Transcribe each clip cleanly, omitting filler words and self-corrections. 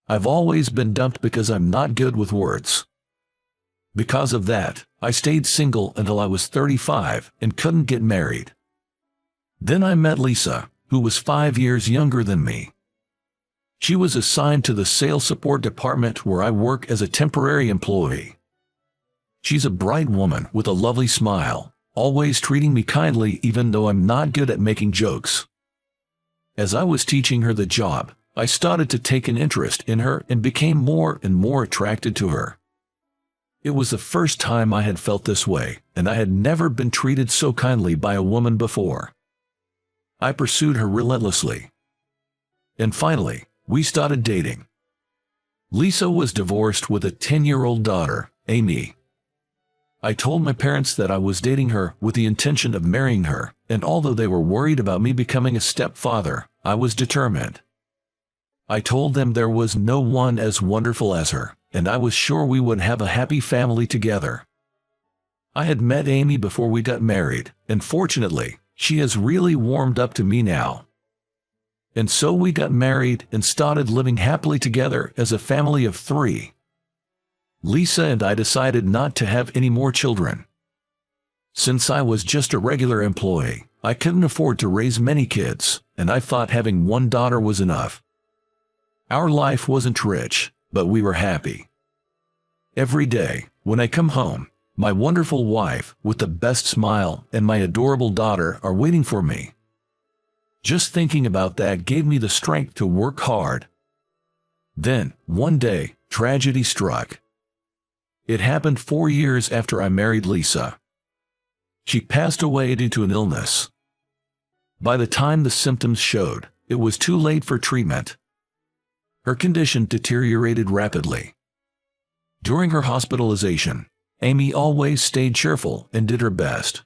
I've always been dumped because I'm not good with words. Because of that, I stayed single until I was 35 and couldn't get married. Then I met Lisa, who was 5 years younger than me. She was assigned to the sales support department where I work as a temporary employee. She's a bright woman with a lovely smile, always treating me kindly even though I'm not good at making jokes. As I was teaching her the job, I started to take an interest in her and became more and more attracted to her. It was the first time I had felt this way, and I had never been treated so kindly by a woman before. I pursued her relentlessly. And finally, we started dating. Lisa was divorced with a 10-year-old daughter, Amy. I told my parents that I was dating her with the intention of marrying her, and although they were worried about me becoming a stepfather, I was determined. I told them there was no one as wonderful as her, and I was sure we would have a happy family together. I had met Amy before we got married, and fortunately, she has really warmed up to me now. And so we got married and started living happily together as a family of 3. Lisa and I decided not to have any more children. Since I was just a regular employee, I couldn't afford to raise many kids, and I thought having one daughter was enough. Our life wasn't rich, but we were happy. Every day, when I come home, my wonderful wife, with the best smile, and my adorable daughter are waiting for me. Just thinking about that gave me the strength to work hard. Then, one day, tragedy struck. It happened 4 years after I married Lisa. She passed away due to an illness. By the time the symptoms showed, it was too late for treatment. Her condition deteriorated rapidly. During her hospitalization, Amy always stayed cheerful and did her best.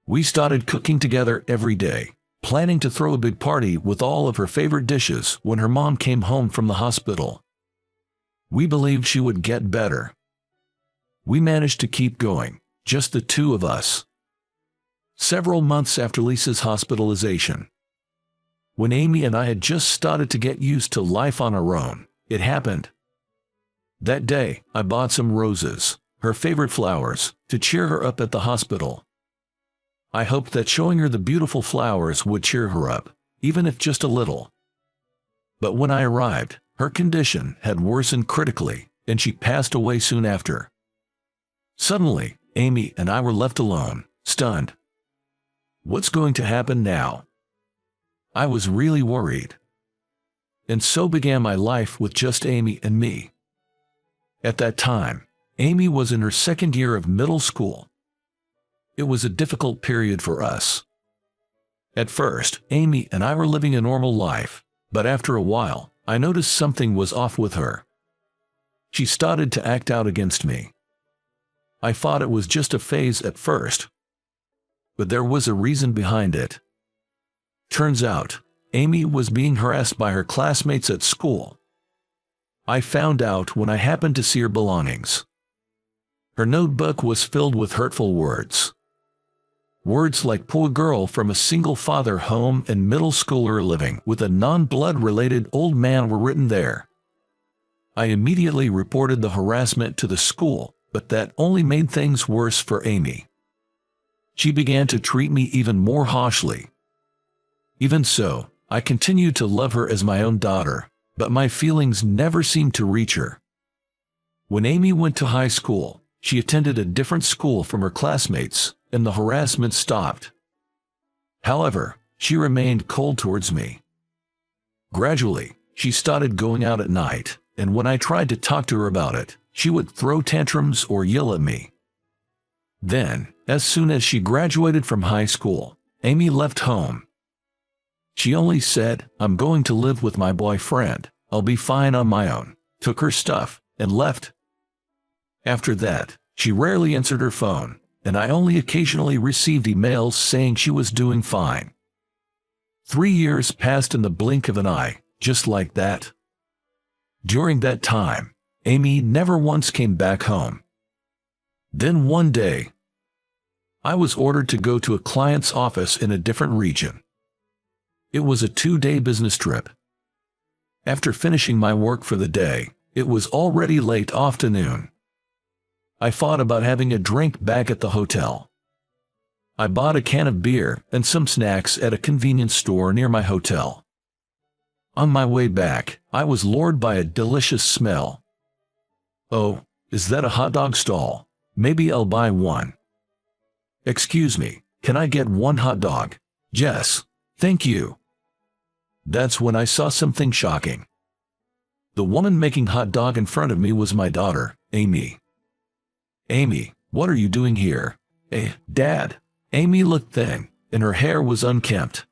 We started cooking together every day, planning to throw a big party with all of her favorite dishes when her mom came home from the hospital. We believed she would get better. We managed to keep going, just the 2 of us. Several months after Lisa's hospitalization, when Amy and I had just started to get used to life on our own, it happened. That day, I bought some roses, her favorite flowers, to cheer her up at the hospital. I hoped that showing her the beautiful flowers would cheer her up, even if just a little. But when I arrived, her condition had worsened critically, and she passed away soon after. Suddenly, Amy and I were left alone, stunned. What's going to happen now? I was really worried. And so began my life with just Amy and me. At that time, Amy was in her 2nd year of middle school. It was a difficult period for us. At first, Amy and I were living a normal life, but after a while, I noticed something was off with her. She started to act out against me. I thought it was just a phase at first, but there was a reason behind it. Turns out, Amy was being harassed by her classmates at school. I found out when I happened to see her belongings. Her notebook was filled with hurtful words. Words like "poor girl" from a single-father home and middle schooler living with a non-blood-related old man were written there. I immediately reported the harassment to the school, but that only made things worse for Amy. She began to treat me even more harshly. Even so, I continued to love her as my own daughter, but my feelings never seemed to reach her. When Amy went to high school, she attended a different school from her classmates, and the harassment stopped. However, she remained cold towards me. Gradually, she started going out at night, and when I tried to talk to her about it, she would throw tantrums or yell at me. Then, as soon as she graduated from high school, Amy left home. She only said, "I'm going to live with my boyfriend, I'll be fine on my own," took her stuff, and left. After that, she rarely answered her phone, and I only occasionally received emails saying she was doing fine. 3 years passed in the blink of an eye, just like that. During that time, Amy never once came back home. Then one day, I was ordered to go to a client's office in a different region. It was a 2-day business trip. After finishing my work for the day, it was already late afternoon. I thought about having a drink back at the hotel. I bought a can of beer and some snacks at a convenience store near my hotel. On my way back, I was lured by a delicious smell. "Oh, is that a hot dog stall? Maybe I'll buy one." "Excuse me, can I get one hot dog?" "Yes, thank you." That's when I saw something shocking. The woman making hot dog in front of me was my daughter, Amy. "Amy, what are you doing here?" Dad." Amy looked thin, and her hair was unkempt.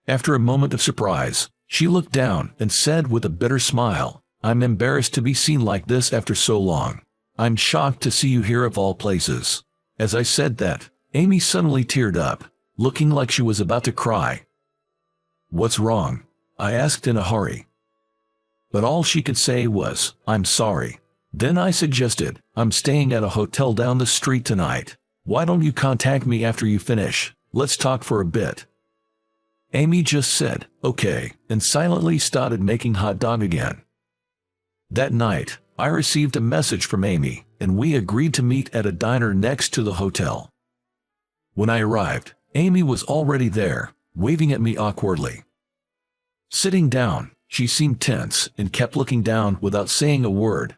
After a moment of surprise, she looked down and said with a bitter smile, "I'm embarrassed to be seen like this after so long. I'm shocked to see you here of all places." As I said that, Amy suddenly teared up, looking like she was about to cry. "What's wrong?" I asked in a hurry. But all she could say was, "I'm sorry." Then I suggested, "I'm staying at a hotel down the street tonight. Why don't you contact me after you finish? Let's talk for a bit." Amy just said, "Okay," and silently started making hot dog again. That night, I received a message from Amy, and we agreed to meet at a diner next to the hotel. When I arrived, Amy was already there, waving at me awkwardly. Sitting down, she seemed tense and kept looking down without saying a word.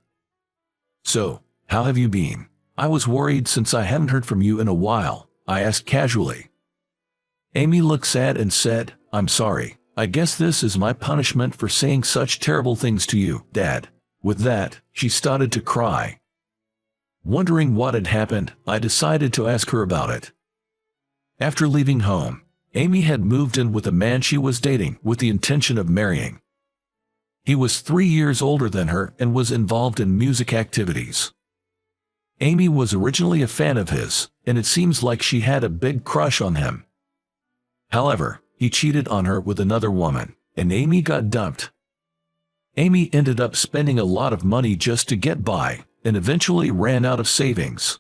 "So, how have you been? I was worried since I hadn't heard from you in a while," I asked casually. Amy looked sad and said, "I'm sorry. I guess this is my punishment for saying such terrible things to you, Dad." With that, she started to cry. Wondering what had happened, I decided to ask her about it. After leaving home, Amy had moved in with a man she was dating with the intention of marrying. He was 3 years older than her and was involved in music activities. Amy was originally a fan of his, and it seems like she had a big crush on him. However, he cheated on her with another woman, and Amy got dumped. Amy ended up spending a lot of money just to get by, and eventually ran out of savings.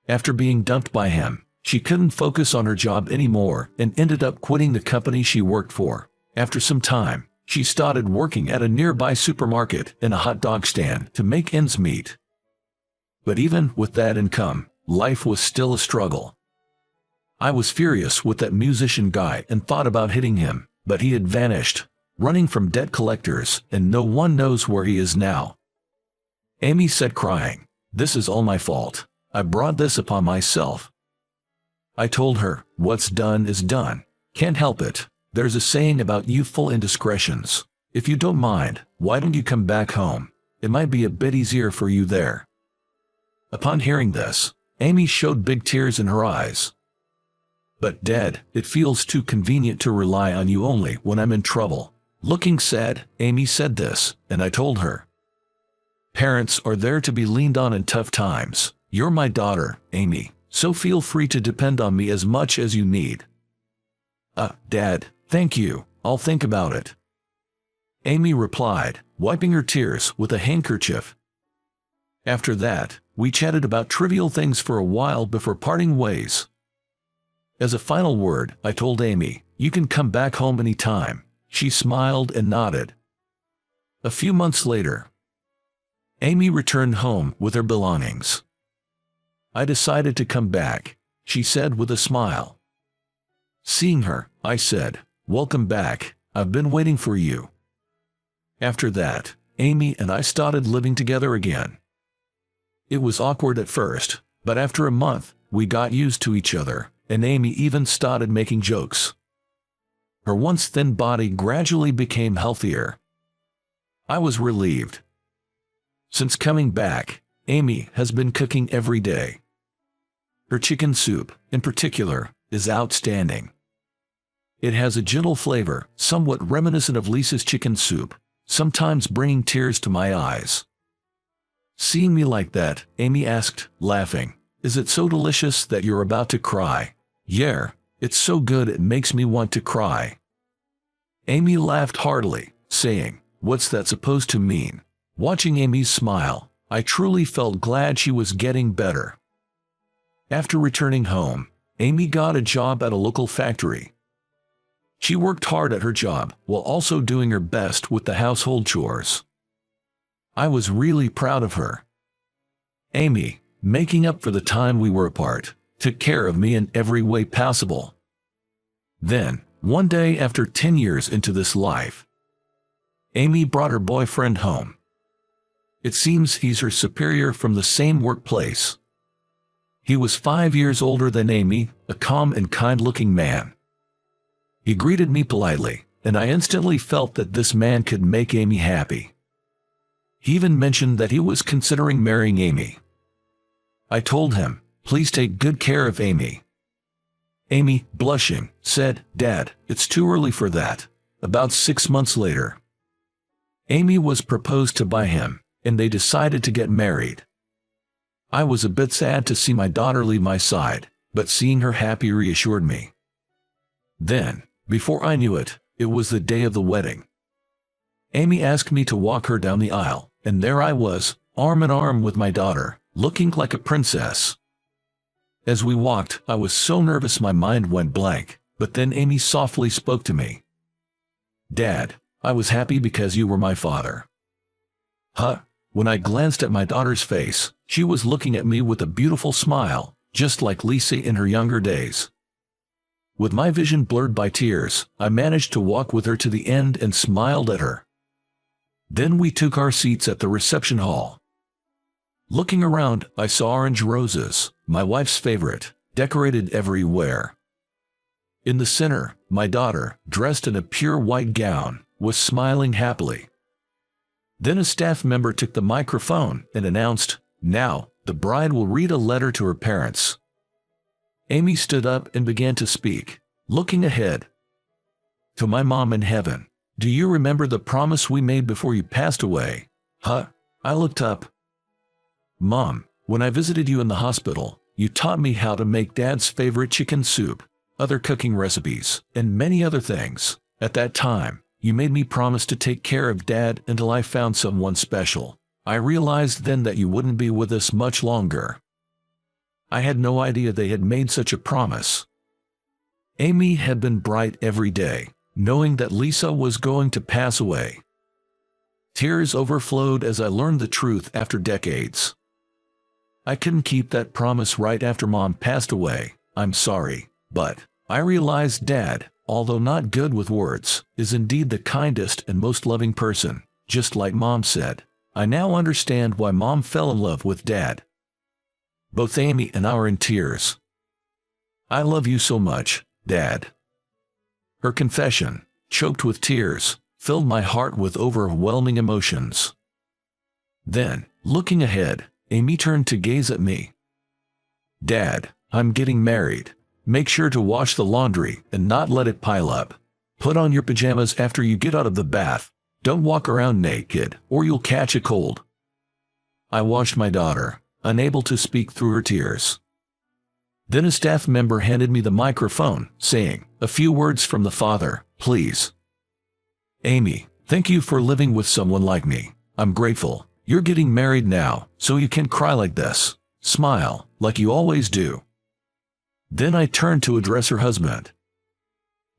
After being dumped by him, she couldn't focus on her job anymore and ended up quitting the company she worked for. After some time, she started working at a nearby supermarket and a hot dog stand to make ends meet. But even with that income, life was still a struggle. I was furious with that musician guy and thought about hitting him, but he had vanished, running from debt collectors, and no one knows where he is now. Amy said crying, "This is all my fault. I brought this upon myself." I told her, "What's done is done. Can't help it. There's a saying about youthful indiscretions. If you don't mind, why don't you come back home? It might be a bit easier for you there." Upon hearing this, Amy showed big tears in her eyes. "But Dad, it feels too convenient to rely on you only when I'm in trouble." Looking sad, Amy said this, and I told her, "Parents are there to be leaned on in tough times. You're my daughter, Amy, so feel free to depend on me as much as you need." Dad, thank you, I'll think about it," Amy replied, wiping her tears with a handkerchief. After that, we chatted about trivial things for a while before parting ways. As a final word, I told Amy, "You can come back home anytime." She smiled and nodded. A few months later, Amy returned home with her belongings. "I decided to come back," she said with a smile. Seeing her, I said, "Welcome back, I've been waiting for you." After that, Amy and I started living together again. It was awkward at first, but after a month, we got used to each other, and Amy even started making jokes. Her once thin body gradually became healthier. I was relieved. Since coming back, Amy has been cooking every day. Her chicken soup, in particular, is outstanding. It has a gentle flavor, somewhat reminiscent of Lisa's chicken soup, sometimes bringing tears to my eyes. Seeing me like that, Amy asked, laughing, "Is it so delicious that you're about to cry?" "Yeah, it's so good it makes me want to cry." Amy laughed heartily, saying, "What's that supposed to mean?" Watching Amy's smile, I truly felt glad she was getting better. After returning home, Amy got a job at a local factory. She worked hard at her job while also doing her best with the household chores. I was really proud of her. Amy, making up for the time we were apart, took care of me in every way possible. Then, one day after 10 years into this life, Amy brought her boyfriend home. It seems he's her superior from the same workplace. He was 5 years older than Amy, a calm and kind-looking man. He greeted me politely, and I instantly felt that this man could make Amy happy. He even mentioned that he was considering marrying Amy. I told him, "Please take good care of Amy." Amy, blushing, said, "Dad, it's too early for that." About 6 months later, Amy was proposed to by him, and they decided to get married. I was a bit sad to see my daughter leave my side, but seeing her happy reassured me. Then, before I knew it, it was the day of the wedding. Amy asked me to walk her down the aisle, and there I was, arm in arm with my daughter, looking like a princess. As we walked, I was so nervous my mind went blank, but then Amy softly spoke to me. "Dad, I was happy because you were my father." Huh? When I glanced at my daughter's face, she was looking at me with a beautiful smile, just like Lisa in her younger days. With my vision blurred by tears, I managed to walk with her to the end and smiled at her. Then we took our seats at the reception hall. Looking around, I saw orange roses, my wife's favorite, decorated everywhere. In the center, my daughter, dressed in a pure white gown, was smiling happily. Then a staff member took the microphone and announced, "Now, the bride will read a letter to her parents." Amy stood up and began to speak, looking ahead. "To my mom in heaven, do you remember the promise we made before you passed away?" Huh? I looked up. "Mom, when I visited you in the hospital, you taught me how to make Dad's favorite chicken soup, other cooking recipes, and many other things. At that time, you made me promise to take care of Dad until I found someone special. I realized then that you wouldn't be with us much longer." I had no idea they had made such a promise. Amy had been bright every day, knowing that Lisa was going to pass away. Tears overflowed as I learned the truth after decades. I couldn't keep that promise right after Mom passed away, I'm sorry, but I realized Dad, although not good with words, is indeed the kindest and most loving person, just like Mom said. I now understand why Mom fell in love with Dad. Both Amy and I are in tears. "I love you so much, Dad." Her confession, choked with tears, filled my heart with overwhelming emotions. Then, looking ahead, Amy turned to gaze at me. "Dad, I'm getting married. Make sure to wash the laundry and not let it pile up. Put on your pajamas after you get out of the bath. Don't walk around naked, or you'll catch a cold." I watched my daughter, unable to speak through her tears. Then a staff member handed me the microphone, saying, "A few words from the father, please." "Amy, thank you for living with someone like me. I'm grateful. You're getting married now, so you can cry like this. Smile, like you always do." Then I turned to address her husband.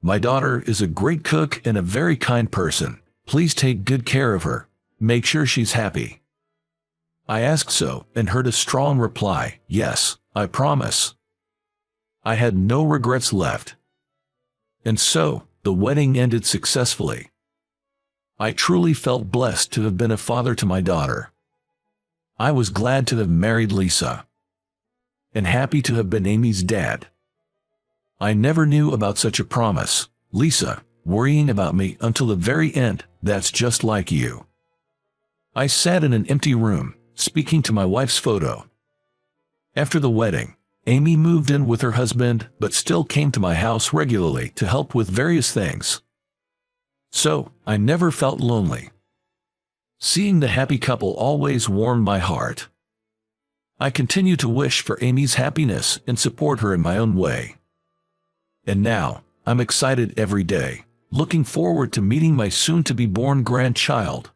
"My daughter is a great cook and a very kind person. Please take good care of her. Make sure she's happy." I asked so and heard a strong reply, "Yes, I promise." I had no regrets left. And so, the wedding ended successfully. I truly felt blessed to have been a father to my daughter. I was glad to have married Lisa, and happy to have been Amy's dad. I never knew about such a promise, Lisa, worrying about me until the very end. That's just like you. I sat in an empty room, speaking to my wife's photo. After the wedding, Amy moved in with her husband but still came to my house regularly to help with various things. So, I never felt lonely. Seeing the happy couple always warmed my heart. I continue to wish for Amy's happiness and support her in my own way. And now, I'm excited every day, looking forward to meeting my soon-to-be-born grandchild.